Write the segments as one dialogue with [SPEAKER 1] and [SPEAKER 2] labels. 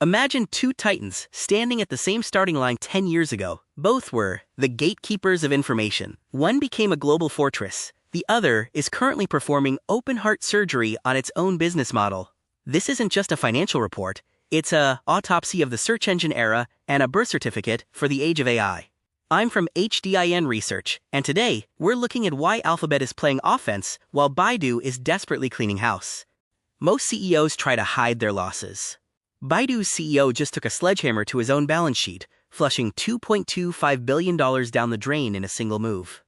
[SPEAKER 1] Imagine two titans standing at the same starting line 10 years ago. Both were the gatekeepers of information. One became a global fortress. The other is currently performing open-heart surgery on its own business model. This isn't just a financial report. It's a autopsy of the search engine era and a birth certificate for the age of AI. I'm from HDIN Research, and today we're looking at why Alphabet is playing offense while Baidu is desperately cleaning house. Most CEOs try to hide their losses. Baidu's CEO just took a sledgehammer to his own balance sheet, flushing $2.25 billion down the drain in a single move.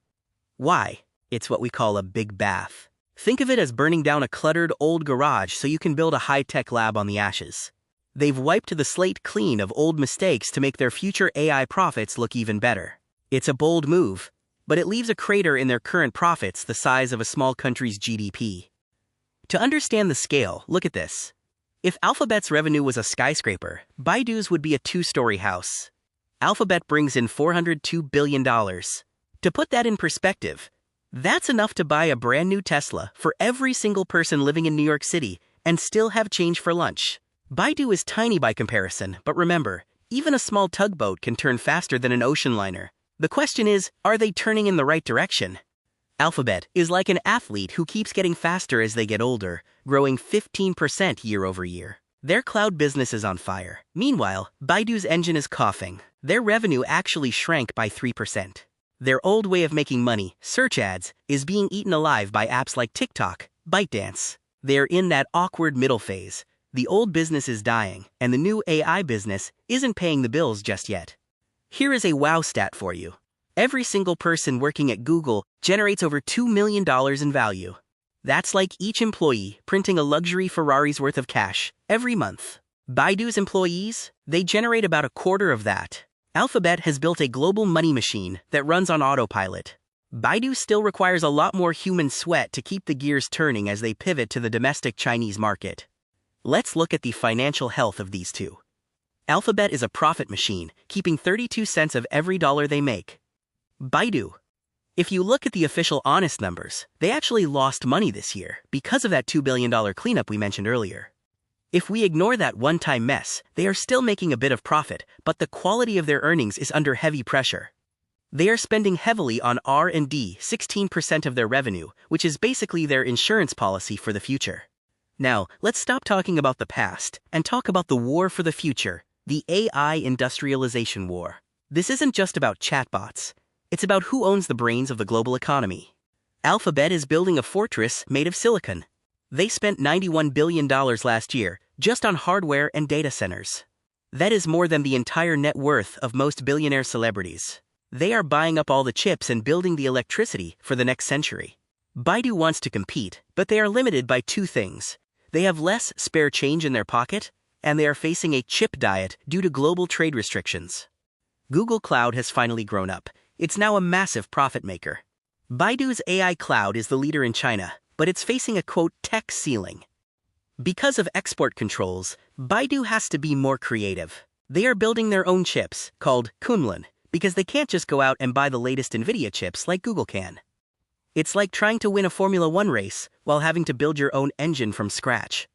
[SPEAKER 1] Why? It's what we call a big bath. Think of it as burning down a cluttered old garage so you can build a high-tech lab on the ashes. They've wiped the slate clean of old mistakes to make their future AI profits look even better. It's a bold move, but it leaves a crater in their current profits the size of a small country's GDP. To understand the scale, look at this. If Alphabet's revenue was a skyscraper, Baidu's would be a two-story house. Alphabet brings in $402 billion. To put that in perspective, that's enough to buy a brand new Tesla for every single person living in New York City and still have change for lunch. Baidu is tiny by comparison, but remember, even a small tugboat can turn faster than an ocean liner. The question is, are they turning in the right direction? Alphabet is like an athlete who keeps getting faster as they get older, growing 15% year over year. Their cloud business is on fire. Meanwhile, Baidu's engine is coughing. Their revenue actually shrank by 3%. Their old way of making money, search ads, is being eaten alive by apps like TikTok, ByteDance. They're in that awkward middle phase. The old business is dying, and the new AI business isn't paying the bills just yet. Here is a wow stat for you. Every single person working at Google generates over $2 million in value. That's like each employee printing a luxury Ferrari's worth of cash every month. Baidu's employees, they generate about a quarter of that. Alphabet has built a global money machine that runs on autopilot. Baidu still requires a lot more human sweat to keep the gears turning as they pivot to the domestic Chinese market. Let's look at the financial health of these two. Alphabet is a profit machine, keeping 32 cents of every dollar they make. Baidu. If you look at the official honest numbers, they actually lost money this year because of that $2 billion cleanup we mentioned earlier. If we ignore that one-time mess, they are still making a bit of profit, but the quality of their earnings is under heavy pressure. They are spending heavily on R&D, 16% of their revenue, which is basically their insurance policy for the future. Now, let's stop talking about the past and talk about the war for the future, the AI industrialization war. This isn't just about chatbots. It's about who owns the brains of the global economy. Alphabet is building a fortress made of silicon. They spent $91 billion last year just on hardware and data centers. That is more than the entire net worth of most billionaire celebrities. They are buying up all the chips and building the electricity for the next century. Baidu wants to compete, but they are limited by two things. They have less spare change in their pocket, and they are facing a chip diet due to global trade restrictions. Google Cloud has finally grown up. It's now a massive profit maker. Baidu's AI cloud is the leader in China, but it's facing a quote tech ceiling. Because of export controls, Baidu has to be more creative. They are building their own chips, called Kunlun, because they can't just go out and buy the latest NVIDIA chips like Google can. It's like trying to win a Formula One race while having to build your own engine from scratch.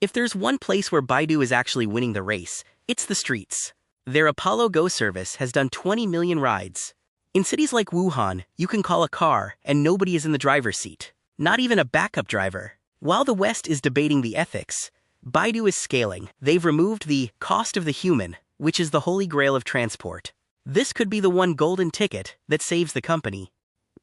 [SPEAKER 1] If there's one place where Baidu is actually winning the race, it's the streets. Their Apollo Go service has done 20 million rides. In cities like Wuhan, you can call a car and nobody is in the driver's seat, not even a backup driver. While the West is debating the ethics, Baidu is scaling. They've removed the cost of the human, which is the holy grail of transport. This could be the one golden ticket that saves the company.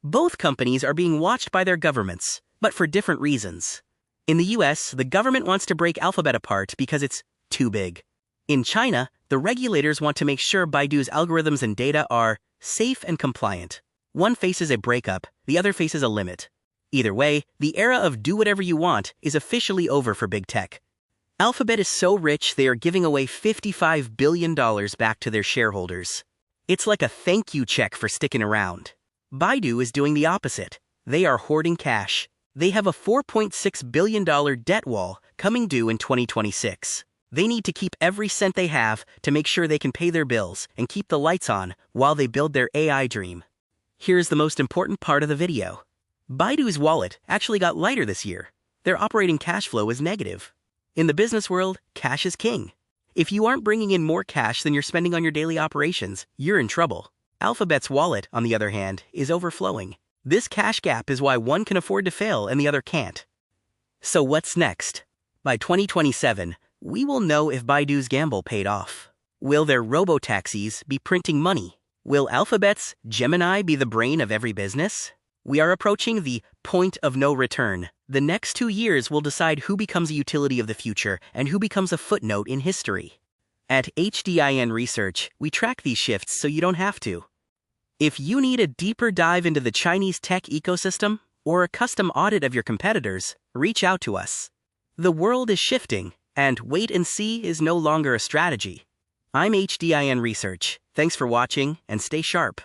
[SPEAKER 1] Both companies are being watched by their governments, but for different reasons. In the US, the government wants to break Alphabet apart because it's too big. In China, the regulators want to make sure Baidu's algorithms and data are safe and compliant. One faces a breakup, the other faces a limit. Either way, the era of do whatever you want is officially over for big tech. Alphabet is so rich they are giving away $55 billion back to their shareholders. It's like a thank you check for sticking around. Baidu is doing the opposite. They are hoarding cash. They have a $4.6 billion debt wall coming due in 2026. They need to keep every cent they have to make sure they can pay their bills and keep the lights on while they build their AI dream. Here's the most important part of the video. Baidu's wallet actually got lighter this year. Their operating cash flow is negative. In the business world, cash is king. If you aren't bringing in more cash than you're spending on your daily operations, you're in trouble. Alphabet's wallet, on the other hand, is overflowing. This cash gap is why one can afford to fail and the other can't. So what's next? By 2027, we will know if Baidu's gamble paid off. Will their robotaxis be printing money? Will Alphabet's Gemini be the brain of every business? We are approaching the point of no return. The next 2 years will decide who becomes a utility of the future and who becomes a footnote in history. At HDIN Research, we track these shifts so you don't have to. If you need a deeper dive into the Chinese tech ecosystem or a custom audit of your competitors, reach out to us. The world is shifting, and wait and see is no longer a strategy. I'm HDIN Research. Thanks for watching, and stay sharp.